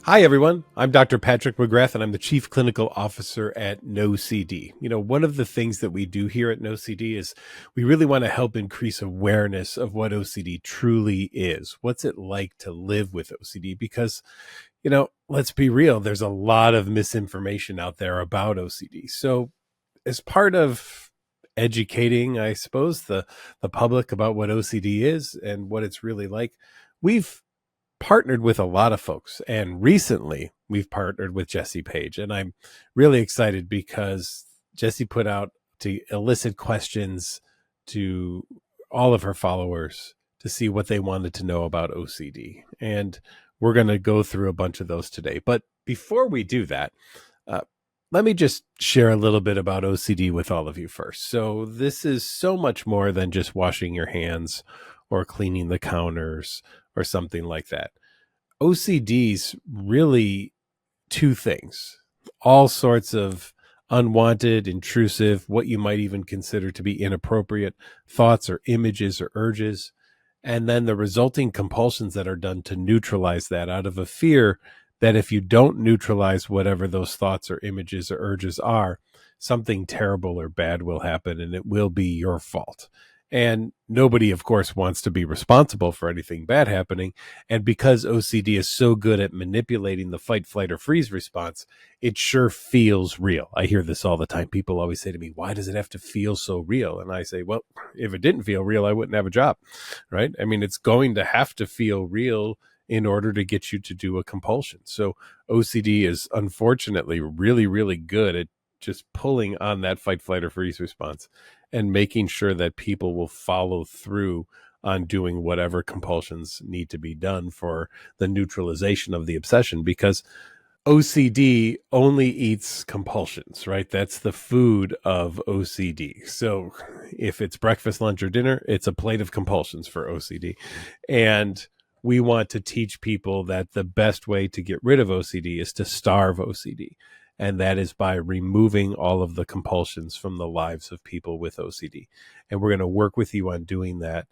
Hi, everyone. I'm Dr. Patrick McGrath, and I'm the Chief Clinical Officer at NOCD. One of the things that we do here at NOCD is we really want to help increase awareness of what OCD truly is. What's it like to live with OCD? Because, let's be real, there's a lot of misinformation out there about OCD. So, as part of educating, I suppose, the public about what OCD is and what it's really like, we've partnered with a lot of folks, and recently we've partnered with Jessie Paege, and I'm really excited because Jessie put out to elicit questions to all of her followers to see what they wanted to know about OCD, and we're going to go through a bunch of those today. But before we do that, uh, let me just share a little bit about OCD with all of you first. So this is so much more than just washing your hands or cleaning the counters or something like that. OCD's really two things: all sorts of unwanted, intrusive, what you might even consider to be inappropriate thoughts or images or urges, and then the resulting compulsions that are done to neutralize that out of a fear that if you don't neutralize whatever those thoughts or images or urges are, something terrible or bad will happen and it will be your fault. And nobody, of course, wants to be responsible for anything bad happening. And because OCD is so good at manipulating the fight, flight, or freeze response, it sure feels real. I hear this all the time. People always say to me, why does it have to feel so real? And I say, well, if it didn't feel real, I wouldn't have a job, right? I mean, it's going to have to feel real in order to get you to do a compulsion. So OCD is unfortunately really, really good at just pulling on that fight, flight, or freeze response and making sure that people will follow through on doing whatever compulsions need to be done for the neutralization of the obsession, because OCD only eats compulsions, right? That's the food of OCD. So if it's breakfast, lunch, or dinner, it's a plate of compulsions for OCD. And we want to teach people that the best way to get rid of OCD is to starve OCD. And that is by removing all of the compulsions from the lives of people with OCD. And we're going to work with you on doing that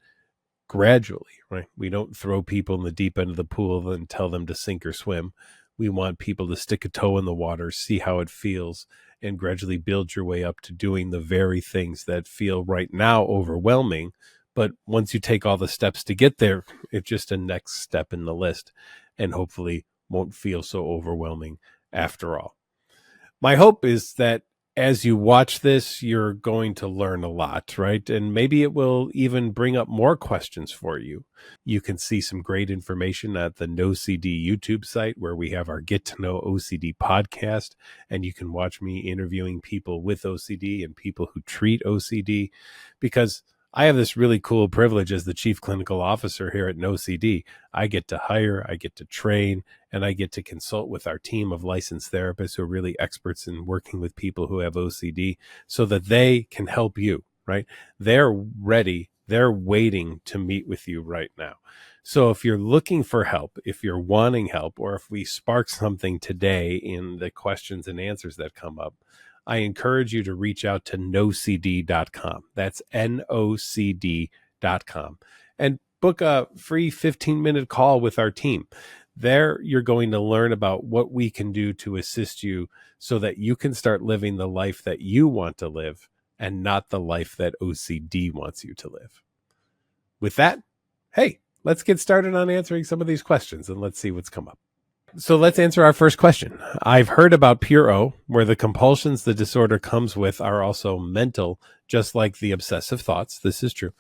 gradually, right? We don't throw people in the deep end of the pool and tell them to sink or swim. We want people to stick a toe in the water, see how it feels, and gradually build your way up to doing the very things that feel right now overwhelming. But once you take all the steps to get there, it's just a next step in the list and hopefully won't feel so overwhelming after all. My hope is that as you watch this, you're going to learn a lot, right? And maybe it will even bring up more questions for you. You can see some great information at the NoCD YouTube site, where we have our Get to Know OCD podcast, and you can watch me interviewing people with OCD and people who treat OCD, because I have this really cool privilege as the Chief Clinical Officer here at NoCD. I get to hire, I get to train, and I get to consult with our team of licensed therapists who are really experts in working with people who have OCD so that they can help you, right? They're ready. They're waiting to meet with you right now. So if you're looking for help, if you're wanting help, or if we spark something today in the questions and answers that come up, I encourage you to reach out to nocd.com. That's NOCD.com. And book a free 15-minute call with our team. There, you're going to learn about what we can do to assist you so that you can start living the life that you want to live and not the life that OCD wants you to live. With that, hey, let's get started on answering some of these questions and let's see what's come up. So let's answer our first question. I've heard about pure O, where the compulsions the disorder comes with are also mental, just like the obsessive thoughts. This is true.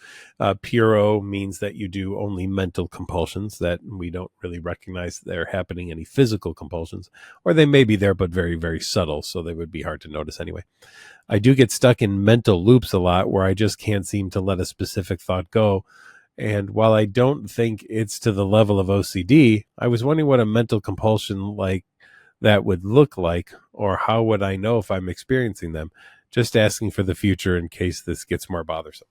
Pure O means that you do only mental compulsions, that we don't really recognize they're happening any physical compulsions, or they may be there, but very, very subtle, so they would be hard to notice anyway. I do get stuck in mental loops a lot where I just can't seem to let a specific thought go. And while I don't think it's to the level of OCD, I was wondering what a mental compulsion like that would look like, or how would I know if I'm experiencing them? Just asking for the future in case this gets more bothersome.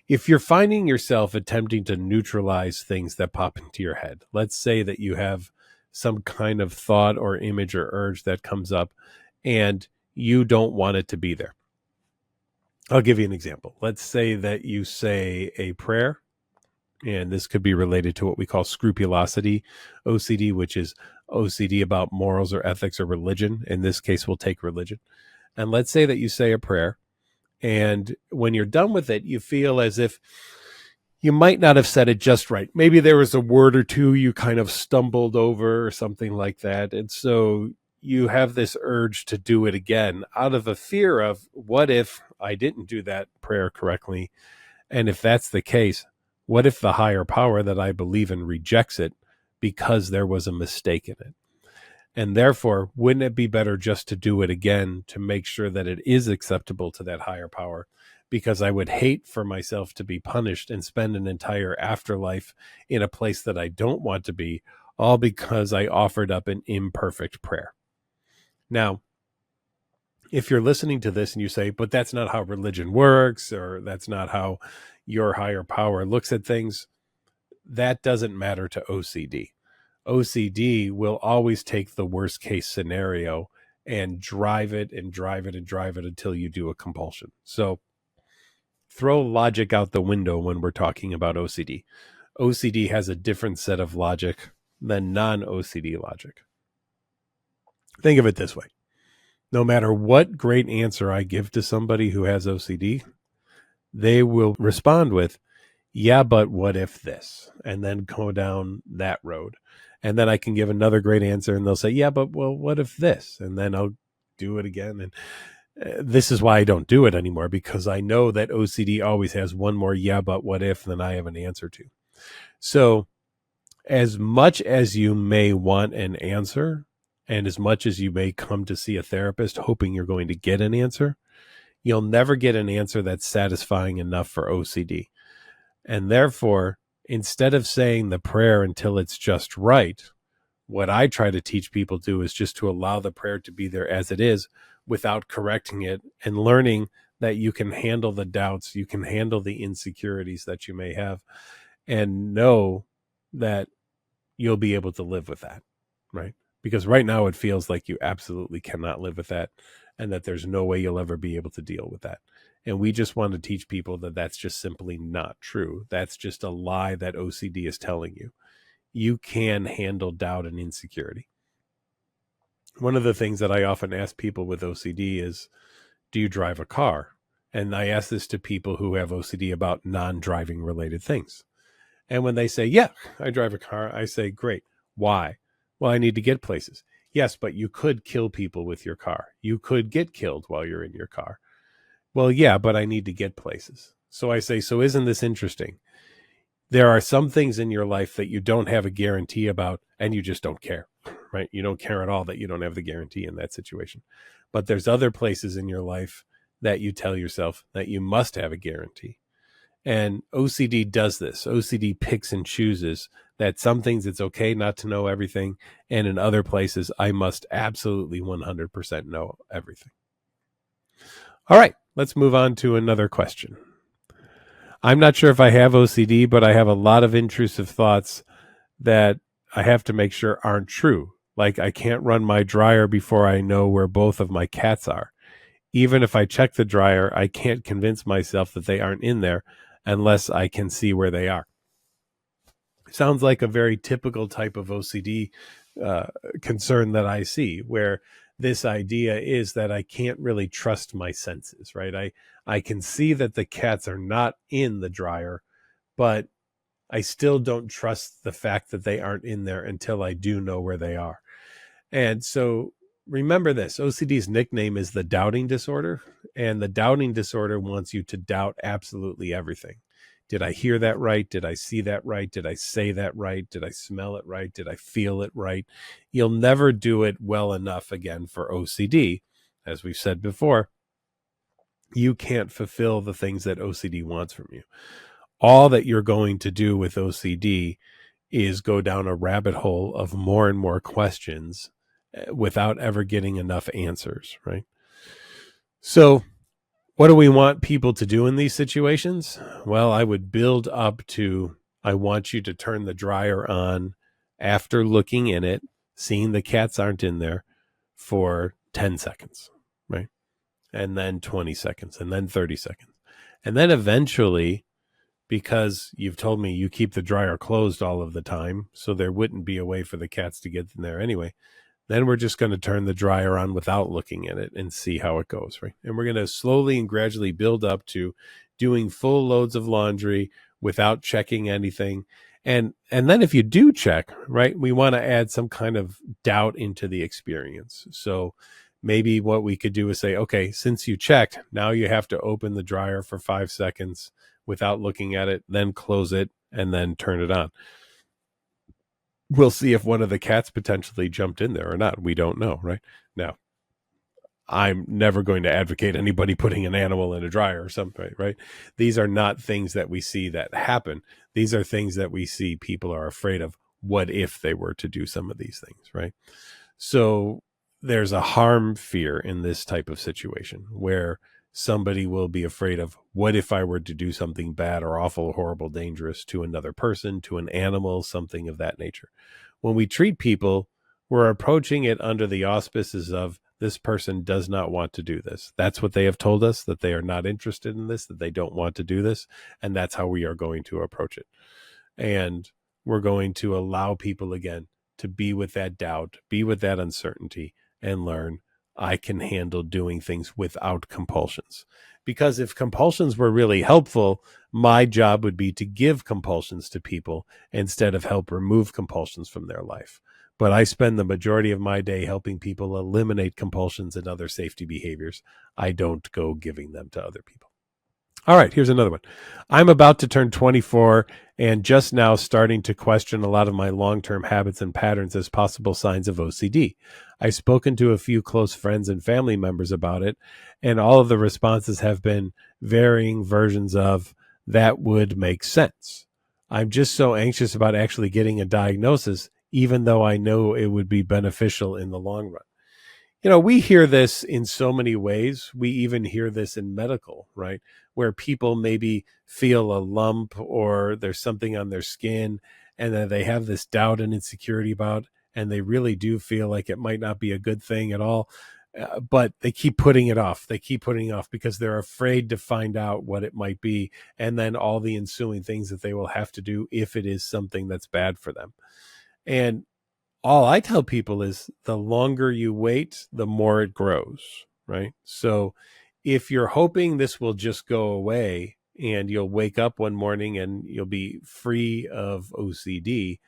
If you're finding yourself attempting to neutralize things that pop into your head, let's say that you have some kind of thought or image or urge that comes up and you don't want it to be there. I'll give you an example. Let's say that you say a prayer And this could be related to what we call scrupulosity OCD, which is OCD about morals or ethics or religion. In this case, we'll take religion. And let's say that you say a prayer, and when you're done with it, you feel as if you might not have said it just right. Maybe there was a word or two you kind of stumbled over or something like that. And so you have this urge to do it again out of a fear of, what if I didn't do that prayer correctly? And if that's the case, what if the higher power that I believe in rejects it because there was a mistake in it? And therefore, wouldn't it be better just to do it again to make sure that it is acceptable to that higher power? Because I would hate for myself to be punished and spend an entire afterlife in a place that I don't want to be, all because I offered up an imperfect prayer. Now, if you're listening to this and you say, but that's not how religion works, or that's not how your higher power looks at things, that doesn't matter to OCD. OCD will always take the worst case scenario and drive it and drive it and drive it until you do a compulsion. So throw logic out the window when we're talking about OCD. OCD has a different set of logic than non-OCD logic. Think of it this way. No matter what great answer I give to somebody who has OCD, they will respond with, yeah, but what if this? And then go down that road. And then I can give another great answer and they'll say, yeah, but well, what if this? And then I'll do it again. And this is why I don't do it anymore, because I know that OCD always has one more yeah, but what if than I have an answer to. So as much as you may want an answer, and as much as you may come to see a therapist hoping you're going to get an answer, you'll never get an answer that's satisfying enough for OCD. And therefore, instead of saying the prayer until it's just right, what I try to teach people to do is just to allow the prayer to be there as it is without correcting it, and learning that you can handle the doubts, you can handle the insecurities that you may have, and know that you'll be able to live with that, right? Because right now it feels like you absolutely cannot live with that, and that there's no way you'll ever be able to deal with that. And we just want to teach people that that's just simply not true. That's just a lie that OCD is telling you. You can handle doubt and insecurity. One of the things that I often ask people with OCD is, do you drive a car? And I ask this to people who have OCD about non-driving related things. And when they say, yeah, I drive a car, I say, great. Why? Well, I need to get places. Yes, but you could kill people with your car. You could get killed while you're in your car. Well, yeah, but I need to get places. So I say, so isn't this interesting? There are some things in your life that you don't have a guarantee about, and you just don't care, right? You don't care at all that you don't have the guarantee in that situation. But there's other places in your life that you tell yourself that you must have a guarantee. And OCD does this. OCD picks and chooses that some things it's okay not to know everything, and in other places I must absolutely 100% know everything. All right, let's move on to another question. I'm not sure if I have OCD, but I have a lot of intrusive thoughts that I have to make sure aren't true. Like, I can't run my dryer before I know where both of my cats are. Even if I check the dryer, I can't convince myself that they aren't in there unless I can see where they are. Sounds like a very typical type of OCD concern that I see, where this idea is that I can't really trust my senses, right? I can see that the cats are not in the dryer, but I still don't trust the fact that they aren't in there until I do know where they are. And so remember this, OCD's nickname is the doubting disorder, and the doubting disorder wants you to doubt absolutely everything. Did I hear that right? Did I see that right? Did I say that right? Did I smell it right? Did I feel it right? You'll never do it well enough again for OCD. As we've said before, you can't fulfill the things that OCD wants from you. All that you're going to do with OCD is go down a rabbit hole of more and more questions without ever getting enough answers, right? So what do we want people to do in these situations? Well, I would build up to, I want you to turn the dryer on after looking in it, seeing the cats aren't in there, for 10 seconds, right? And then 20 seconds, and then 30 seconds. And then eventually because you've told me you keep the dryer closed all of the time, so there wouldn't be a way for the cats to get in there anyway. Then we're just going to turn the dryer on without looking at it and see how it goes, right? And we're going to slowly and gradually build up to doing full loads of laundry without checking anything. And then if you do check, right, we want to add some kind of doubt into the experience. So maybe what we could do is say, okay, since you checked, now you have to open the dryer for 5 seconds without looking at it, then close it, and then turn it on. We'll see if one of the cats potentially jumped in there or not. We don't know, right? Now, I'm never going to advocate anybody putting an animal in a dryer or something, right? These are not things that we see that happen. These are things that we see people are afraid of. What if they were to do some of these things, right? So there's a harm fear in this type of situation where somebody will be afraid of, what if I were to do something bad or awful, horrible, dangerous to another person, to an animal, something of that nature. When we treat people, we're approaching it under the auspices of, this person does not want to do this. That's what they have told us, that they are not interested in this, that they don't want to do this. And that's how we are going to approach it. And we're going to allow people, again, to be with that doubt, be with that uncertainty, and learn, I can handle doing things without compulsions. Because if compulsions were really helpful, my job would be to give compulsions to people instead of help remove compulsions from their life. But I spend the majority of my day helping people eliminate compulsions and other safety behaviors. I don't go giving them to other people. All right, here's another one. I'm about to turn 24 and just now starting to question a lot of my long-term habits and patterns as possible signs of OCD. I've spoken to a few close friends and family members about it, and all of the responses have been varying versions of, that would make sense. I'm just so anxious about actually getting a diagnosis, even though I know it would be beneficial in the long run. You know, we hear this in so many ways. We even hear this in medical, right? Where people maybe feel a lump or there's something on their skin and then they have this doubt and insecurity about, and they really do feel like it might not be a good thing at all. But they keep putting it off. They keep putting it off because they're afraid to find out what it might be. And then all the ensuing things that they will have to do if it is something that's bad for them. And all I tell people is, the longer you wait, the more it grows, right? So if you're hoping this will just go away and you'll wake up one morning and you'll be free of OCD,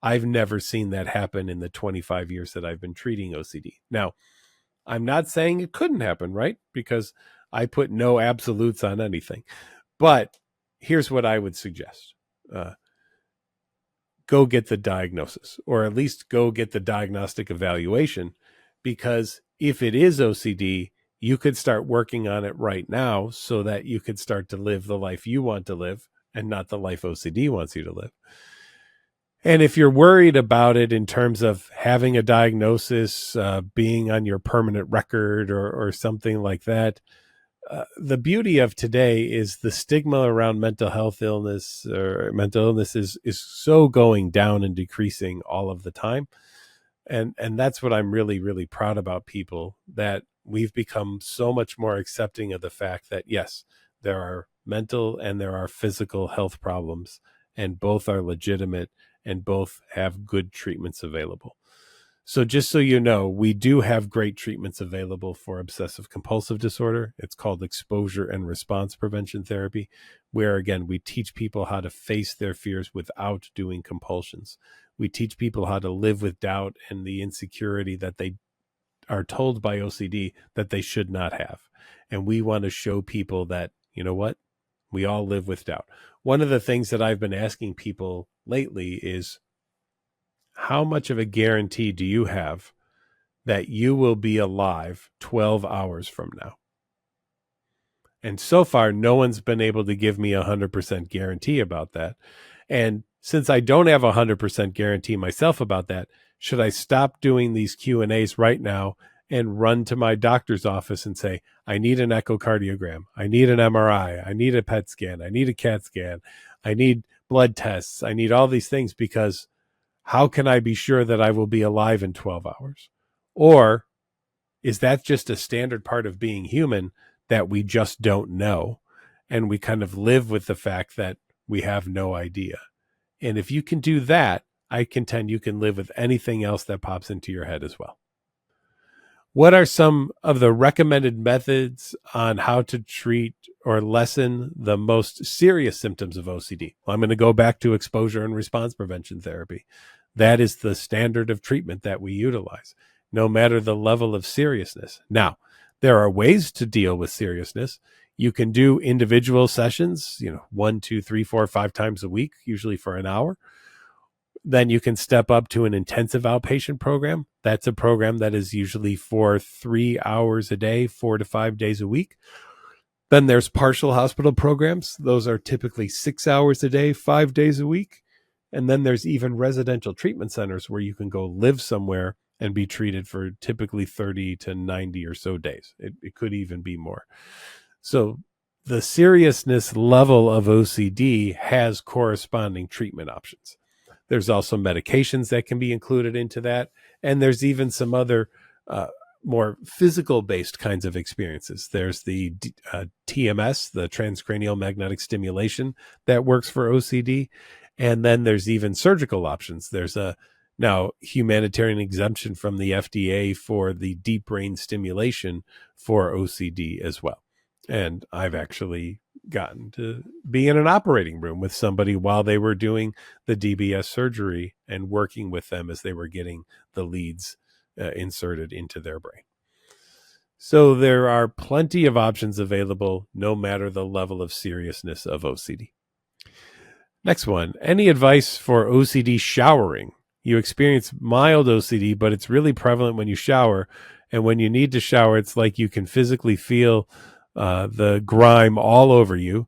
I've never seen that happen in the 25 years that I've been treating OCD. Now, I'm not saying it couldn't happen, right? Because I put no absolutes on anything. But here's what I would suggest. Go get the diagnosis, or at least go get the diagnostic evaluation, because if it is OCD, you could start working on it right now so that you could start to live the life you want to live and not the life OCD wants you to live. And if you're worried about it in terms of having a diagnosis, being on your permanent record or something like that, the beauty of today is the stigma around mental health illness or mental illness is so going down and decreasing all of the time. And that's what I'm really, really proud about people, that we've become so much more accepting of the fact that, yes, there are mental and there are physical health problems, and both are legitimate and both have good treatments available. So just so you know, we do have great treatments available for obsessive compulsive disorder. It's called exposure and response prevention therapy, where, again, we teach people how to face their fears without doing compulsions. We teach people how to live with doubt and the insecurity that they are told by OCD that they should not have. And we want to show people that, you know what? We all live with doubt. One of the things that I've been asking people lately is, how much of a guarantee do you have that you will be alive 12 hours from now? And so far, no one's been able to give me a 100% guarantee about that. And since I don't have a 100% guarantee myself about that, should I stop doing these Q&As right now and run to my doctor's office and say, I need an echocardiogram, I need an MRI, I need a PET scan, I need a CAT scan, I need blood tests, I need all these things, because how can I be sure that I will be alive in 12 hours? Or is that just a standard part of being human that we just don't know? And we kind of live with the fact that We have no idea. And if you can do that, I contend you can live with anything else that pops into your head as well. What are some of the recommended methods on how to treat or lessen the most serious symptoms of OCD? Well, I'm going to go back to exposure and response prevention therapy. That is the standard of treatment that we utilize, no matter the level of seriousness. Now, there are ways to deal with seriousness. You can do individual sessions, 1, 2, 3, 4, 5 times a week, usually for an hour. Then you can step up to an intensive outpatient program. That's a program that is usually for 3 hours a day, 4 to 5 days a week. Then there's partial hospital programs. Those are typically 6 hours a day, 5 days a week. And then there's even residential treatment centers where you can go live somewhere and be treated for typically 30 to 90 or so days. It could even be more. So the seriousness level of OCD has corresponding treatment options. There's also medications that can be included into that. And there's even some other more physical-based kinds of experiences. There's the TMS, the transcranial magnetic stimulation, that works for OCD. And then there's even surgical options. There's a now humanitarian exemption from the FDA for the deep brain stimulation for OCD as well. And I've actually gotten to be in an operating room with somebody while they were doing the DBS surgery and working with them as they were getting the leads inserted into their brain. So there are plenty of options available, no matter the level of seriousness of OCD. Next one, any advice for OCD showering? You experience mild OCD, but it's really prevalent when you shower. And when you need to shower, it's like you can physically feel the grime all over you.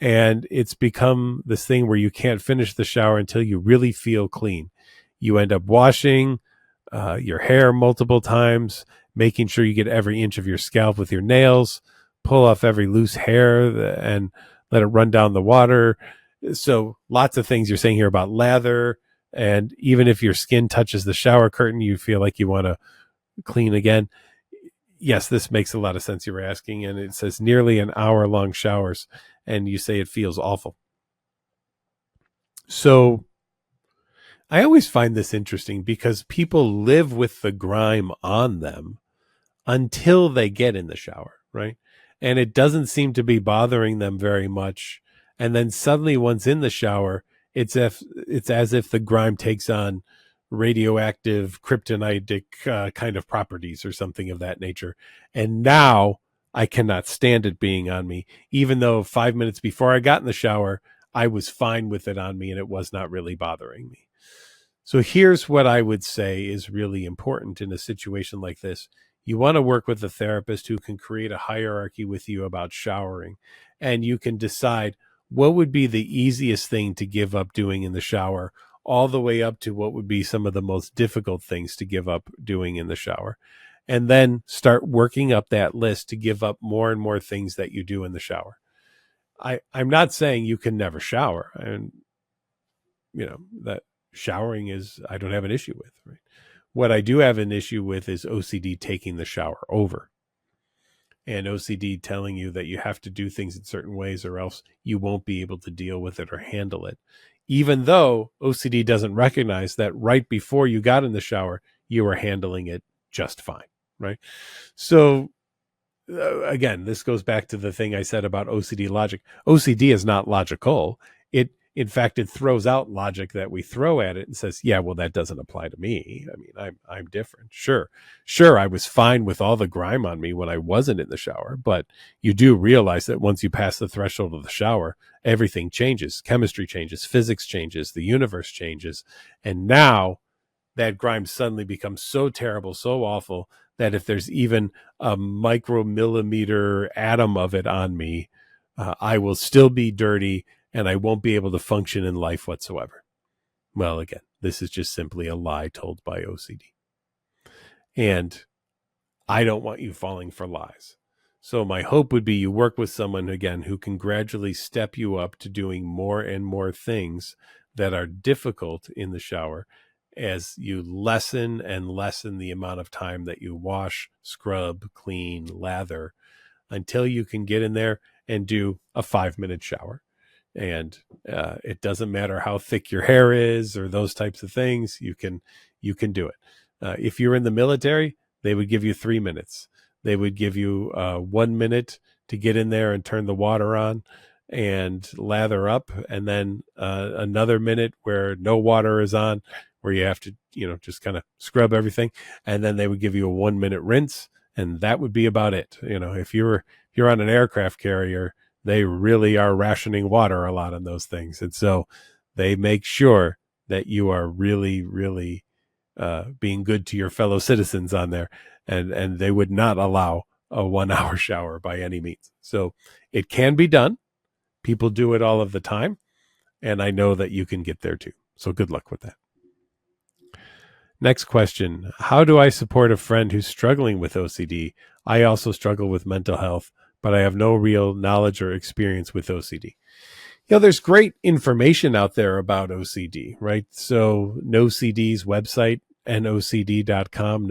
And it's become this thing where you can't finish the shower until you really feel clean. You end up washing your hair multiple times, making sure you get every inch of your scalp with your nails, pull off every loose hair and let it run down the water. So lots of things you're saying here about lather. And even if your skin touches the shower curtain, you feel like you want to clean again. Yes, this makes a lot of sense. You were asking, and it says nearly an hour-long showers, and you say it feels awful. So I always find this interesting because people live with the grime on them until they get in the shower, right? And it doesn't seem to be bothering them very much. And then suddenly once in the shower, it's as if the grime takes on radioactive, kryptonitic kind of properties or something of that nature. And now I cannot stand it being on me, even though 5 minutes before I got in the shower, I was fine with it on me and it was not really bothering me. So here's what I would say is really important in a situation like this. You want to work with a therapist who can create a hierarchy with you about showering, and you can decide what would be the easiest thing to give up doing in the shower, all the way up to what would be some of the most difficult things to give up doing in the shower. And then start working up that list to give up more and more things that you do in the shower. I'm not saying you can never shower. And, that showering I don't have an issue with, right? What I do have an issue with is OCD taking the shower over. And OCD telling you that you have to do things in certain ways or else you won't be able to deal with it or handle it. Even though OCD doesn't recognize that right before you got in the shower, you were handling it just fine, right? So again, this goes back to the thing I said about OCD logic. OCD is not logical. In fact, it throws out logic that we throw at it and says, yeah, well, that doesn't apply to me. I mean, I'm different. Sure, I was fine with all the grime on me when I wasn't in the shower, but you do realize that once you pass the threshold of the shower, everything changes. Chemistry changes, physics changes, the universe changes. And now that grime suddenly becomes so terrible, so awful, that if there's even a micromillimeter atom of it on me, I will still be dirty and I won't be able to function in life whatsoever. Well, again, this is just simply a lie told by OCD. And I don't want you falling for lies. So my hope would be you work with someone, again, who can gradually step you up to doing more and more things that are difficult in the shower as you lessen and lessen the amount of time that you wash, scrub, clean, lather, until you can get in there and do a 5-minute shower. And it doesn't matter how thick your hair is or those types of things. You can do it. If you're in the military, they would give you 3 minutes. They would give you 1 minute to get in there and turn the water on and lather up, and then another minute where no water is on, where you have to, just kind of scrub everything, and then they would give you a 1 minute rinse, and that would be about it. If you're on an aircraft carrier, they really are rationing water a lot on those things, and so they make sure that you are really, really being good to your fellow citizens on there, and they would not allow a 1 hour shower by any means. So it can be done. People do it all of the time, and I know that you can get there too. So good luck with that. Next question. How do I support a friend who's struggling with OCD? I also struggle with mental health, but I have no real knowledge or experience with OCD. There's great information out there about OCD, right? So NOCD's website, nocd.com,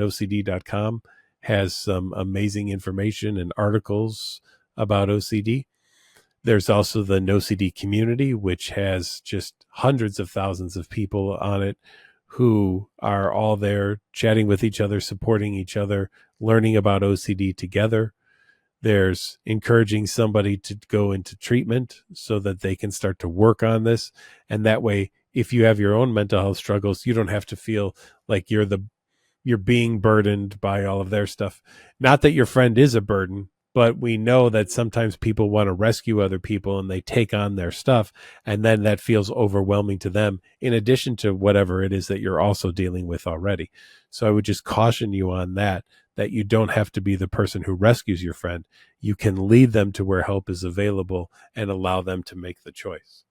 has some amazing information and articles about OCD. There's also the NOCD community, which has just hundreds of thousands of people on it who are all there chatting with each other, supporting each other, learning about OCD together. There's encouraging somebody to go into treatment so that they can start to work on this. And that way, if you have your own mental health struggles, you don't have to feel like you're being burdened by all of their stuff. Not that your friend is a burden, but we know that sometimes people want to rescue other people and they take on their stuff, and then that feels overwhelming to them, in addition to whatever it is that you're also dealing with already. So I would just caution you on that you don't have to be the person who rescues your friend. You can lead them to where help is available and allow them to make the choice.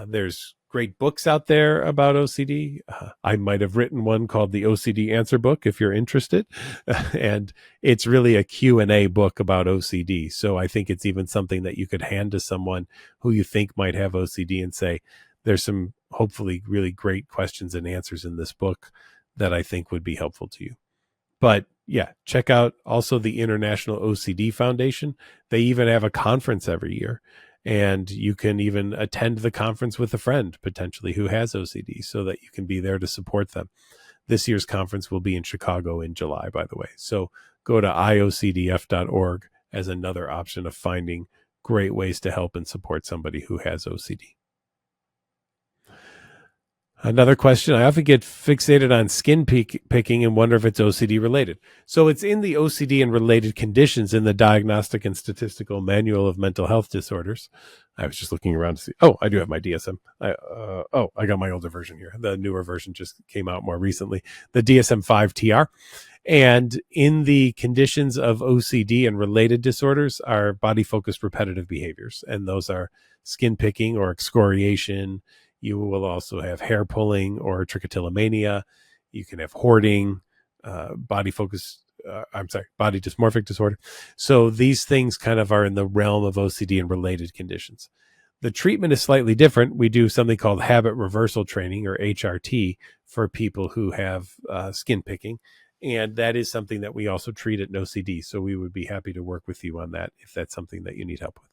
There's great books out there about OCD. I might have written one called the OCD Answer Book if you're interested. And it's really a Q&A book about OCD. So I think it's even something that you could hand to someone who you think might have OCD and say, there's some hopefully really great questions and answers in this book that I think would be helpful to you. But yeah, check out also the International OCD Foundation. They even have a conference every year. And you can even attend the conference with a friend, potentially, who has OCD, so that you can be there to support them. This year's conference will be in Chicago in July, by the way. So go to iocdf.org as another option of finding great ways to help and support somebody who has OCD. Another question, I often get fixated on skin picking and wonder if it's OCD related. So it's in the OCD and related conditions in the Diagnostic and Statistical Manual of Mental Health Disorders. I was just looking around to see. Oh, I do have my DSM. I got my older version here. The newer version just came out more recently, the DSM-5 TR. And in the conditions of OCD and related disorders are body-focused repetitive behaviors. And those are skin picking or excoriation. You will also have hair pulling or trichotillomania. You can have hoarding, body dysmorphic disorder. So these things kind of are in the realm of OCD and related conditions. The treatment is slightly different. We do something called habit reversal training, or HRT, for people who have skin picking. And that is something that we also treat at NOCD. So we would be happy to work with you on that if that's something that you need help with.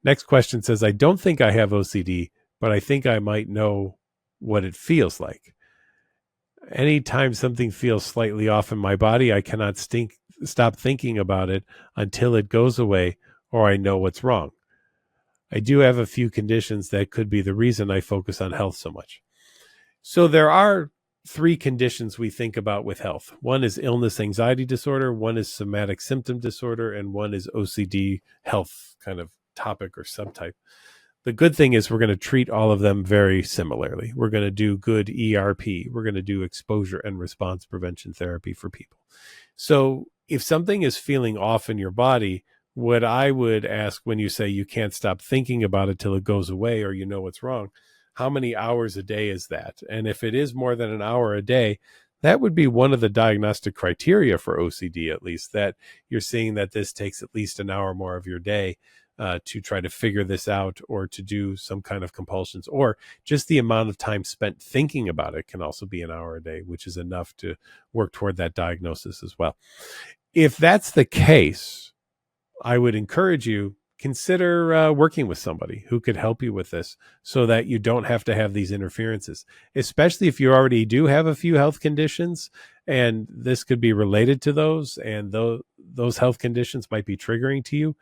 Next question says, I don't think I have OCD, but I think I might know what it feels like. Anytime something feels slightly off in my body, I cannot stop thinking about it until it goes away or I know what's wrong. I do have a few conditions that could be the reason I focus on health so much. So there are 3 conditions we think about with health. One is illness anxiety disorder, one is somatic symptom disorder, and one is OCD health kind of topic or subtype. The good thing is we're going to treat all of them very similarly. We're going to do good ERP. We're going to do exposure and response prevention therapy for people. So if something is feeling off in your body, what I would ask when you say you can't stop thinking about it till it goes away or you know what's wrong, how many hours a day is that? And if it is more than an hour a day, that would be one of the diagnostic criteria for OCD, at least, that you're seeing that this takes at least an hour more of your day to try to figure this out or to do some kind of compulsions, or just the amount of time spent thinking about it can also be an hour a day, which is enough to work toward that diagnosis as well. If that's the case, I would encourage you consider working with somebody who could help you with this so that you don't have to have these interferences, especially if you already do have a few health conditions and this could be related to those, and those health conditions might be triggering to you.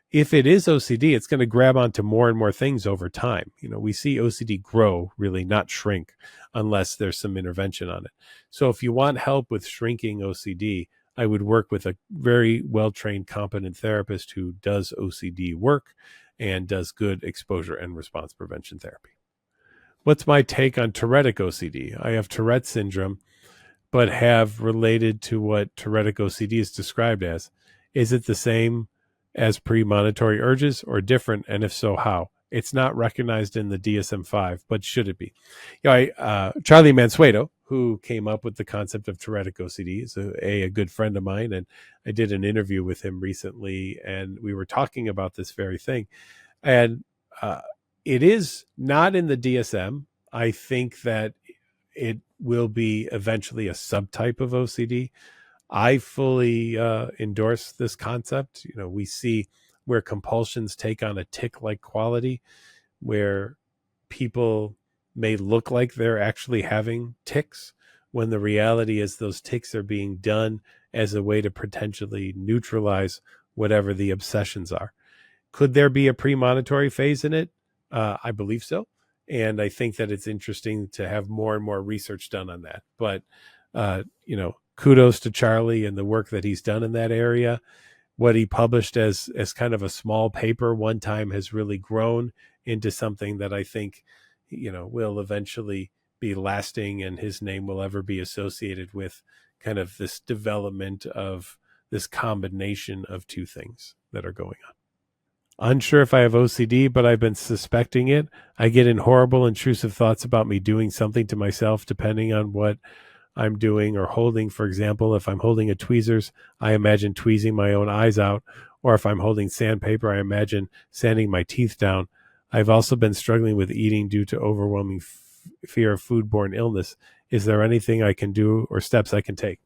If it is OCD, it's going to grab onto more and more things over time. We see OCD grow, really, not shrink, unless there's some intervention on it. So if you want help with shrinking OCD, I would work with a very well-trained, competent therapist who does OCD work and does good exposure and response prevention therapy. What's my take on Tourettic OCD? I have Tourette syndrome, but have related to what Tourettic OCD is described as. Is it the same as premonitory urges or different? And if so, how? It's not recognized in the DSM-5, but should it be? Charlie Mansueto, who came up with the concept of Tourettic OCD, is a good friend of mine, and I did an interview with him recently, and we were talking about this very thing. And it is not in the DSM. I think that it will be eventually a subtype of OCD. I fully endorse this concept. We see where compulsions take on a tic-like quality, where people may look like they're actually having tics, when the reality is those tics are being done as a way to potentially neutralize whatever the obsessions are. Could there be a premonitory phase in it? I believe so. And I think that it's interesting to have more and more research done on that. But, kudos to Charlie and the work that he's done in that area. What he published as kind of a small paper one time has really grown into something that I think, will eventually be lasting, and his name will ever be associated with kind of this development of this combination of two things that are going on. Unsure if I have OCD, but I've been suspecting it. I get in horrible, intrusive thoughts about me doing something to myself, depending on what I'm doing or holding. For example, if I'm holding a tweezers, I imagine tweezing my own eyes out. Or if I'm holding sandpaper, I imagine sanding my teeth down. I've also been struggling with eating due to overwhelming fear of foodborne illness. Is there anything I can do or steps I can take?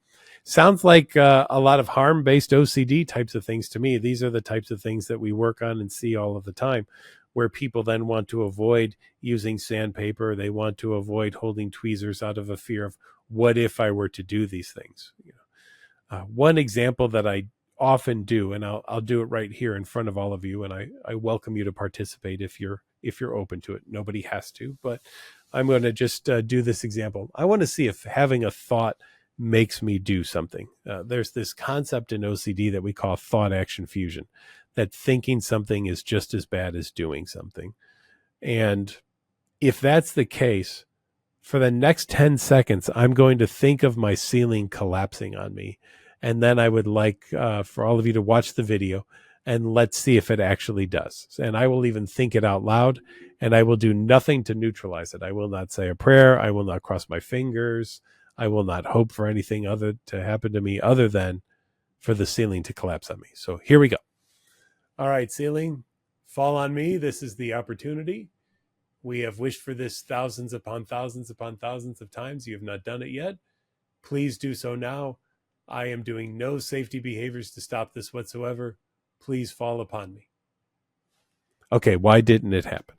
Sounds like a lot of harm-based OCD types of things to me. These are the types of things that we work on and see all of the time, where people then want to avoid using sandpaper. They want to avoid holding tweezers out of a fear of, what if I were to do these things? One example that I often do, and I'll do it right here in front of all of you, and I welcome you to participate if you're open to it. Nobody has to, but I'm going to just do this example. I want to see if having a thought makes me do something. There's this concept in OCD that we call thought action fusion, that thinking something is just as bad as doing something. And if that's the case, for the next 10 seconds, I'm going to think of my ceiling collapsing on me. And then I would like for all of you to watch the video, and let's see if it actually does. And I will even think it out loud, and I will do nothing to neutralize it. I will not say a prayer. I will not cross my fingers. I will not hope for anything other to happen to me other than for the ceiling to collapse on me. So here we go. All right, ceiling, fall on me. This is the opportunity. We have wished for this thousands upon thousands upon thousands of times. You have not done it yet. Please do so now. I am doing no safety behaviors to stop this whatsoever. Please fall upon me. Okay, why didn't it happen?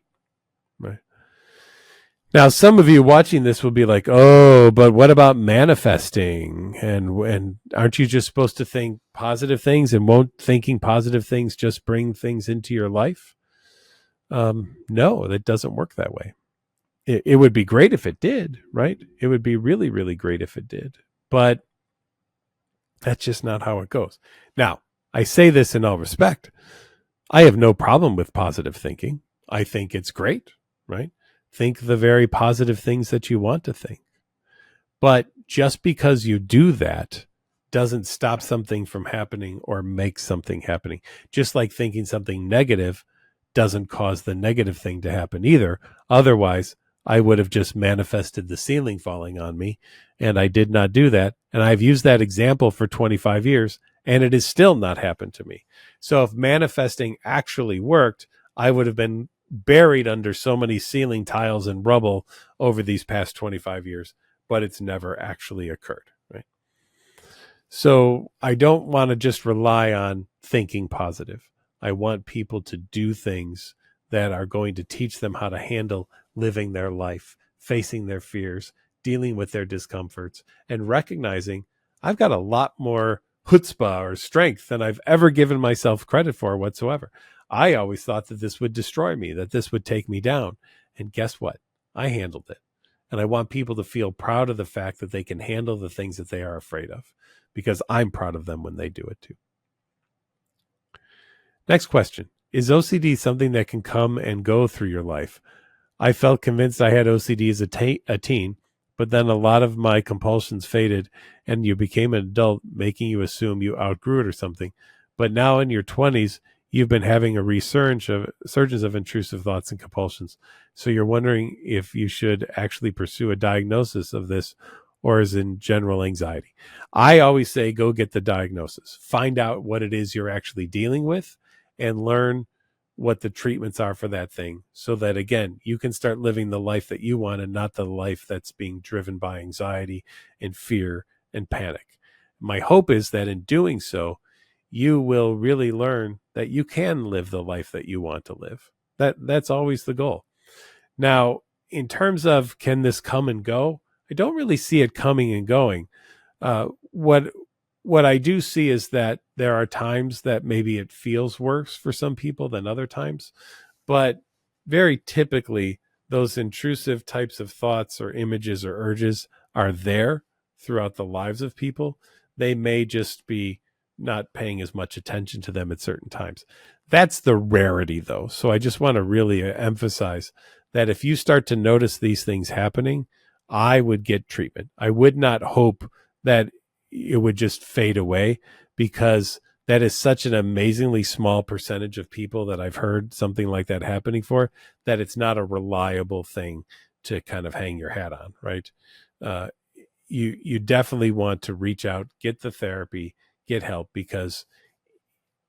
Right. Now, some of you watching this will be like, oh, but what about manifesting? And aren't you just supposed to think positive things? And won't thinking positive things just bring things into your life? No, that doesn't work that way. It would be great if it did, right? It would be really, really great if it did. But that's just not how it goes. Now, I say this in all respect. I have no problem with positive thinking. I think it's great, right? Think the very positive things that you want to think. But just because you do that doesn't stop something from happening or make something happening. Just like thinking something negative doesn't cause the negative thing to happen either. Otherwise, I would have just manifested the ceiling falling on me, and I did not do that. And I've used that example for 25 years, and it has still not happened to me. So if manifesting actually worked, I would have been buried under so many ceiling tiles and rubble over these past 25 years, but it's never actually occurred, right? So I don't want to just rely on thinking positive. I want people to do things that are going to teach them how to handle living their life, facing their fears, dealing with their discomforts, and recognizing I've got a lot more chutzpah or strength than I've ever given myself credit for whatsoever. I always thought that this would destroy me, that this would take me down. And guess what? I handled it. And I want people to feel proud of the fact that they can handle the things that they are afraid of, because I'm proud of them when they do it too. Next question. Is OCD something that can come and go through your life? I felt convinced I had OCD as a teen, but then a lot of my compulsions faded and you became an adult, making you assume you outgrew it or something. But now in your 20s, you've been having a resurgence of intrusive thoughts and compulsions. So you're wondering if you should actually pursue a diagnosis of this, or is in general anxiety. I always say go get the diagnosis. Find out what it is you're actually dealing with and learn what the treatments are for that thing, so that, again, you can start living the life that you want and not the life that's being driven by anxiety and fear and panic. My hope is that in doing so, you will really learn that you can live the life that you want to live. That's always the goal. Now, in terms of can this come and go, I don't really see it coming and going. What I do see is that there are times that maybe it feels worse for some people than other times, but very typically those intrusive types of thoughts or images or urges are there throughout the lives of people. They may just be not paying as much attention to them at certain times. That's the rarity, though. So I just want to really emphasize that if you start to notice these things happening, I would get treatment. I would not hope that it would just fade away, because that is such an amazingly small percentage of people that I've heard something like that happening for, that it's not a reliable thing to kind of hang your hat on, right? You definitely want to reach out, get the therapy, get help, because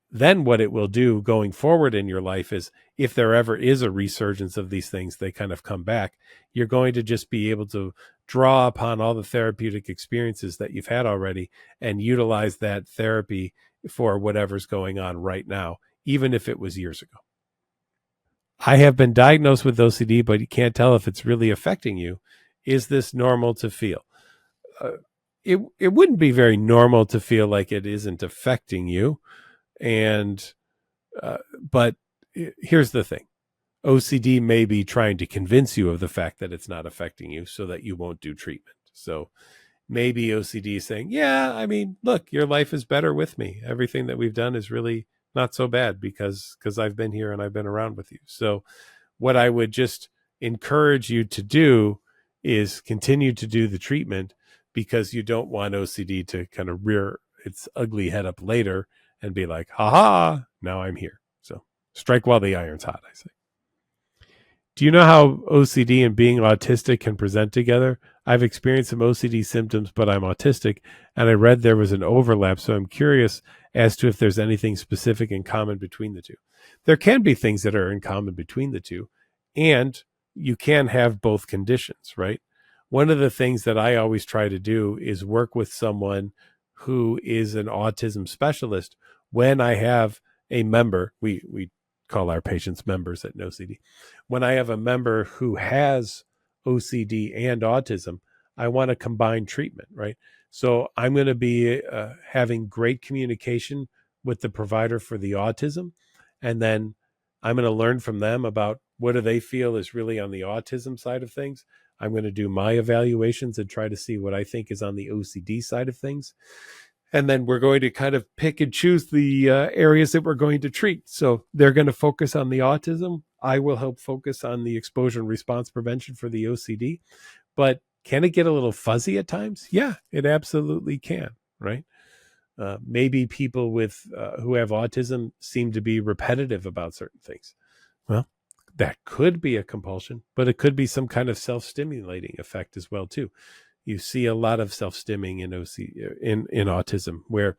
then what it will do going forward in your life is, if there ever is a resurgence of these things, they kind of come back, you're going to just be able to draw upon all the therapeutic experiences that you've had already and utilize that therapy for whatever's going on right now, even if it was years ago. I have been diagnosed with OCD, but you can't tell if it's really affecting you. Is this normal to feel? It wouldn't be very normal to feel like it isn't affecting you. And but here's the thing. OCD may be trying to convince you of the fact that it's not affecting you so that you won't do treatment. So maybe OCD is saying, yeah, I mean, look, your life is better with me. Everything that we've done is really not so bad because I've been here and I've been around with you. So what I would just encourage you to do is continue to do the treatment, because you don't want OCD to kind of rear its ugly head up later and be like, ha, now I'm here. So strike while the iron's hot, I say. Do you know how OCD and being autistic can present together? I've experienced some OCD symptoms, but I'm autistic, and I read there was an overlap, so I'm curious as to if there's anything specific in common between the two. There can be things that are in common between the two, and you can have both conditions, right? One of the things that I always try to do is work with someone who is an autism specialist. When I have a member, we call our patients members at NOCD. When I have a member who has OCD and autism, I want to combine treatment, right? So I'm going to be having great communication with the provider for the autism, and then I'm going to learn from them about what do they feel is really on the autism side of things. I'm going to do my evaluations and try to see what I think is on the OCD side of things. And then we're going to kind of pick and choose the areas that we're going to treat. So they're going to focus on the autism. I will help focus on the exposure and response prevention for the OCD. But can it get a little fuzzy at times? Yeah, it absolutely can, right? Maybe people with who have autism seem to be repetitive about certain things. Well, that could be a compulsion, but it could be some kind of self-stimulating effect as well, too. You see a lot of self-stimming in autism, where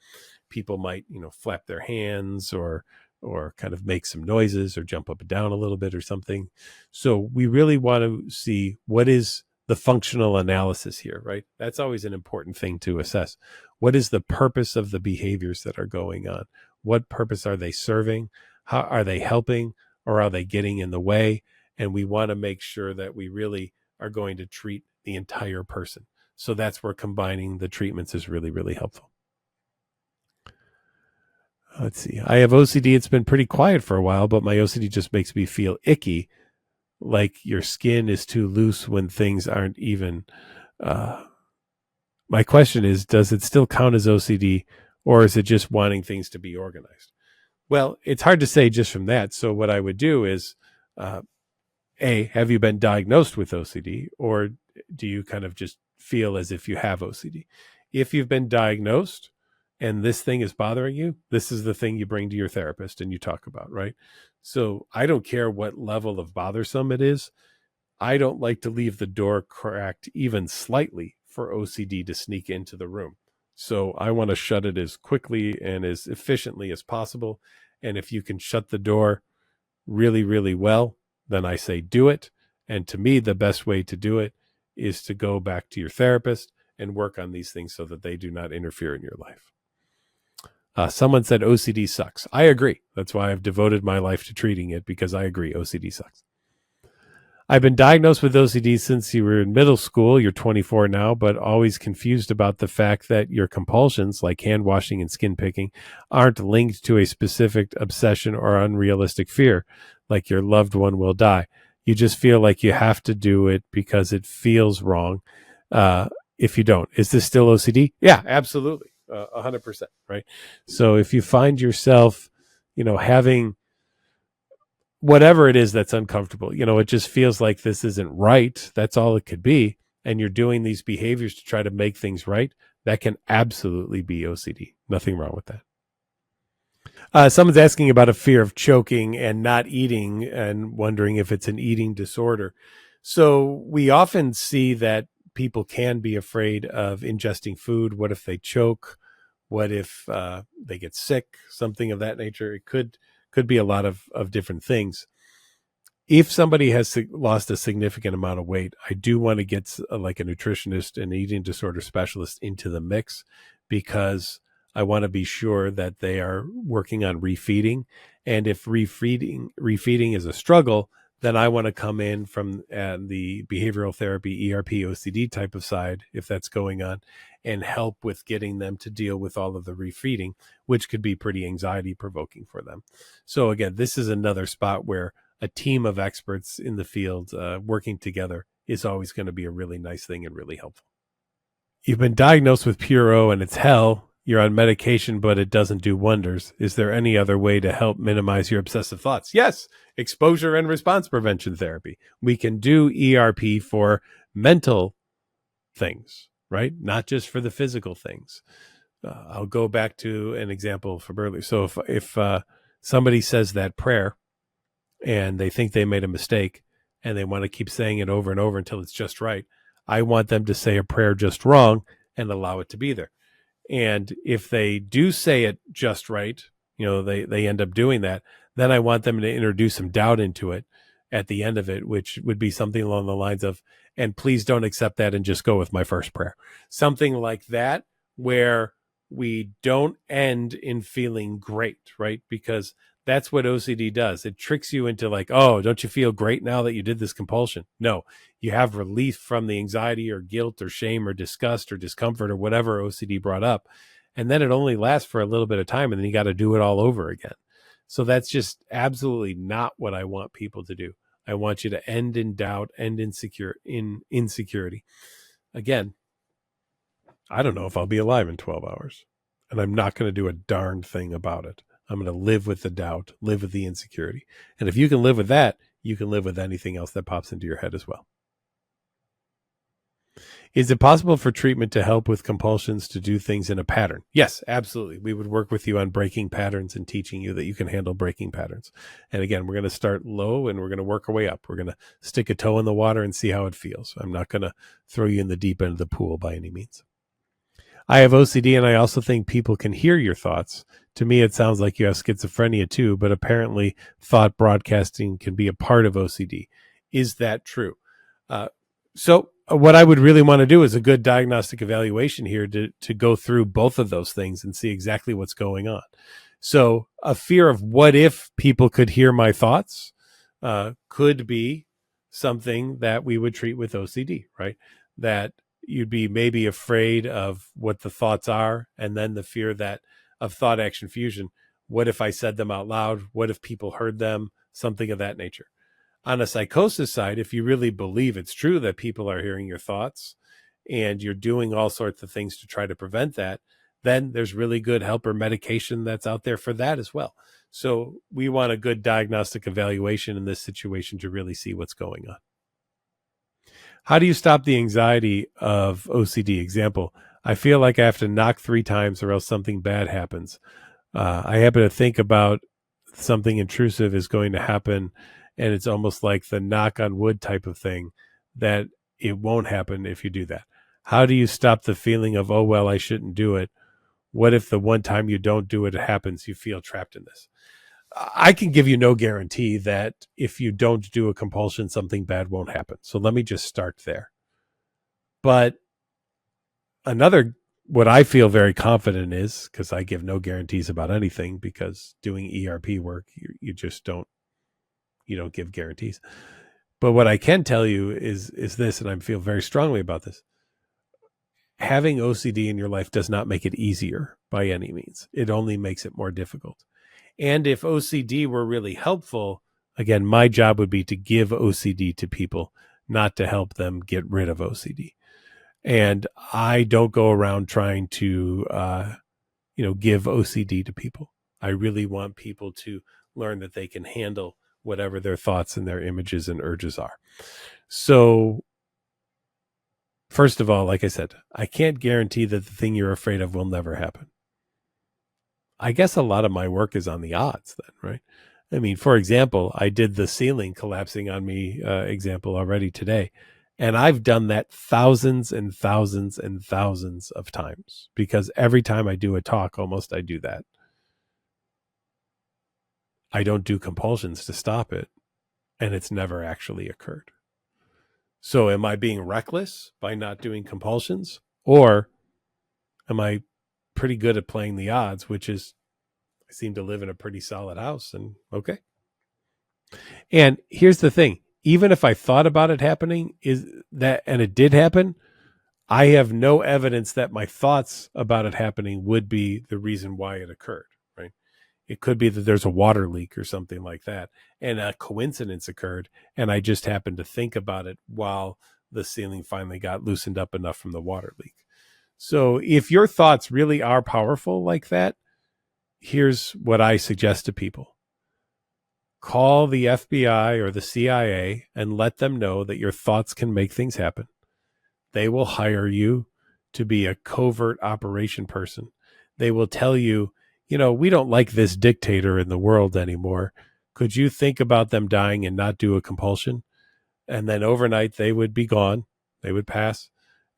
people might, flap their hands or kind of make some noises or jump up and down a little bit or something. So we really want to see what is the functional analysis here, right? That's always an important thing to assess. What is the purpose of the behaviors that are going on? What purpose are they serving? How are they helping, or are they getting in the way? And we want to make sure that we really are going to treat the entire person. So that's where combining the treatments is really, really helpful. Let's see. I have OCD. It's been pretty quiet for a while, but my OCD just makes me feel icky, like your skin is too loose when things aren't even. My question is, does it still count as OCD, or is it just wanting things to be organized? Well, it's hard to say just from that. So what I would do is, have you been diagnosed with OCD, or do you kind of just feel as if you have OCD? If you've been diagnosed and this thing is bothering you, this is the thing you bring to your therapist and you talk about, right? So I don't care what level of bothersome it is. I don't like to leave the door cracked even slightly for OCD to sneak into the room. So I want to shut it as quickly and as efficiently as possible. And if you can shut the door really, really well, then I say do it. And to me, the best way to do it is to go back to your therapist and work on these things so that they do not interfere in your life. Someone said OCD sucks. I agree. That's why I've devoted my life to treating it, because I agree OCD sucks. I've been diagnosed with OCD since you were in middle school. You're 24 now, but always confused about the fact that your compulsions, like hand washing and skin picking, aren't linked to a specific obsession or unrealistic fear, like your loved one will die. You just feel like you have to do it because it feels wrong if you don't. Is this still OCD? Yeah, absolutely. 100%, right? So if you find yourself, having whatever it is that's uncomfortable, it just feels like this isn't right. That's all it could be. And you're doing these behaviors to try to make things right. That can absolutely be OCD. Nothing wrong with that. Someone's asking about a fear of choking and not eating and wondering if it's an eating disorder. So we often see that people can be afraid of ingesting food. What if they choke? What if they get sick? Something of that nature. It could be a lot of different things. If somebody has lost a significant amount of weight, I do want to get like a nutritionist and eating disorder specialist into the mix, because I want to be sure that they are working on refeeding. And if refeeding is a struggle, then I want to come in from the behavioral therapy, ERP, OCD type of side, if that's going on, and help with getting them to deal with all of the refeeding, which could be pretty anxiety provoking for them. So again, this is another spot where a team of experts in the field working together is always going to be a really nice thing and really helpful. You've been diagnosed with pure O and it's hell. You're on medication, but it doesn't do wonders. Is there any other way to help minimize your obsessive thoughts? Yes, exposure and response prevention therapy. We can do ERP for mental things, right? Not just for the physical things. I'll go back to an example from earlier. So if somebody says that prayer and they think they made a mistake and they want to keep saying it over and over until it's just right, I want them to say a prayer just wrong and allow it to be there. And if they do say it just right, they end up doing that, then I want them to introduce some doubt into it at the end of it, which would be something along the lines of, and please don't accept that and just go with my first prayer. Something like that, where we don't end in feeling great, right? Because that's what OCD does. It tricks you into like, oh, don't you feel great now that you did this compulsion? No, you have relief from the anxiety or guilt or shame or disgust or discomfort or whatever OCD brought up. And then it only lasts for a little bit of time, and then you got to do it all over again. So that's just absolutely not what I want people to do. I want you to end in doubt, end in insecurity. Again, I don't know if I'll be alive in 12 hours, and I'm not going to do a darn thing about it. I'm going to live with the doubt, live with the insecurity. And if you can live with that, you can live with anything else that pops into your head as well. Is it possible for treatment to help with compulsions to do things in a pattern? Yes, absolutely. We would work with you on breaking patterns and teaching you that you can handle breaking patterns. And again, we're going to start low and we're going to work our way up. We're going to stick a toe in the water and see how it feels. I'm not going to throw you in the deep end of the pool by any means. I have OCD, and I also think people can hear your thoughts. To me, it sounds like you have schizophrenia too, but apparently thought broadcasting can be a part of OCD. Is that true? So what I would really want to do is a good diagnostic evaluation here to go through both of those things and see exactly what's going on. So a fear of what if people could hear my thoughts could be something that we would treat with OCD, right? That you'd be maybe afraid of what the thoughts are, and then the fear that of thought action fusion. What if I said them out loud? What if people heard them? Something of that nature. On a psychosis side, if you really believe it's true that people are hearing your thoughts and you're doing all sorts of things to try to prevent that, then there's really good help or medication that's out there for that as well. So we want a good diagnostic evaluation in this situation to really see what's going on. How do you stop the anxiety of OCD? Example, I feel like I have to knock 3 times or else something bad happens. I happen to think about something intrusive is going to happen, and it's almost like the knock on wood type of thing that it won't happen if you do that. How do you stop the feeling of, oh, well, I shouldn't do it? What if the one time you don't do it, it happens? You feel trapped in this. I can give you no guarantee that if you don't do a compulsion, something bad won't happen. So let me just start there. But another, what I feel very confident is, because I give no guarantees about anything, because doing ERP work, you just don't give guarantees. But what I can tell you is this, and I feel very strongly about this. Having OCD in your life does not make it easier by any means. It only makes it more difficult. And if OCD were really helpful, again, my job would be to give OCD to people, not to help them get rid of OCD. And I don't go around trying to, give OCD to people. I really want people to learn that they can handle whatever their thoughts and their images and urges are. So, first of all, like I said, I can't guarantee that the thing you're afraid of will never happen. I guess a lot of my work is on the odds then, right? I mean, for example, I did the ceiling collapsing on me example already today. And I've done that thousands and thousands and thousands of times, because every time I do a talk, almost I do that. I don't do compulsions to stop it, and it's never actually occurred. So am I being reckless by not doing compulsions? Or am I pretty good at playing the odds, which is I seem to live in a pretty solid house, and okay. And here's the thing. Even if I thought about it happening, and it did happen, I have no evidence that my thoughts about it happening would be the reason why it occurred, right? It could be that there's a water leak or something like that, and a coincidence occurred, and I just happened to think about it while the ceiling finally got loosened up enough from the water leak. So if your thoughts really are powerful like that, here's what I suggest to people. Call the FBI or the CIA and let them know that your thoughts can make things happen. They will hire you to be a covert operation person. They will tell you, we don't like this dictator in the world anymore. Could you think about them dying and not do a compulsion? And then overnight they would be gone. They would pass.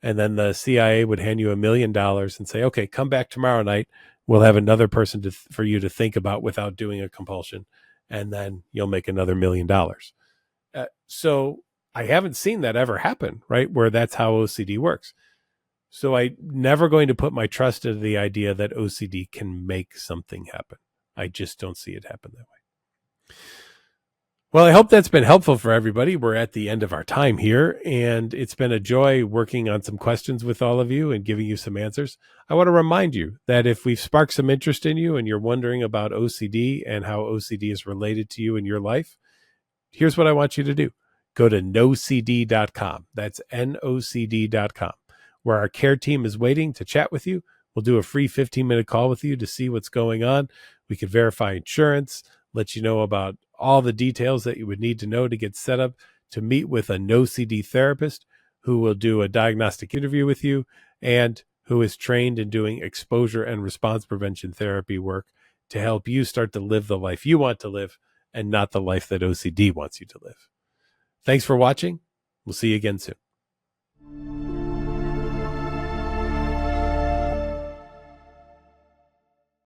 And then the CIA would hand you $1 million and say, okay, come back tomorrow night. We'll have another person for you to think about without doing a compulsion. And then you'll make another $1 million. So I haven't seen that ever happen, right? Where that's how OCD works. So I'm never going to put my trust into the idea that OCD can make something happen. I just don't see it happen that way. Well, I hope that's been helpful for everybody. We're at the end of our time here, and it's been a joy working on some questions with all of you and giving you some answers. I want to remind you that if we've sparked some interest in you and you're wondering about OCD and how OCD is related to you in your life, here's what I want you to do. Go to NOCD.com. That's NOCD.com, where our care team is waiting to chat with you. We'll do a free 15-minute call with you to see what's going on. We can verify insurance, let you know about all the details that you would need to know to get set up to meet with a NOCD therapist who will do a diagnostic interview with you and who is trained in doing exposure and response prevention therapy work to help you start to live the life you want to live and not the life that OCD wants you to live. Thanks for watching. We'll see you again soon.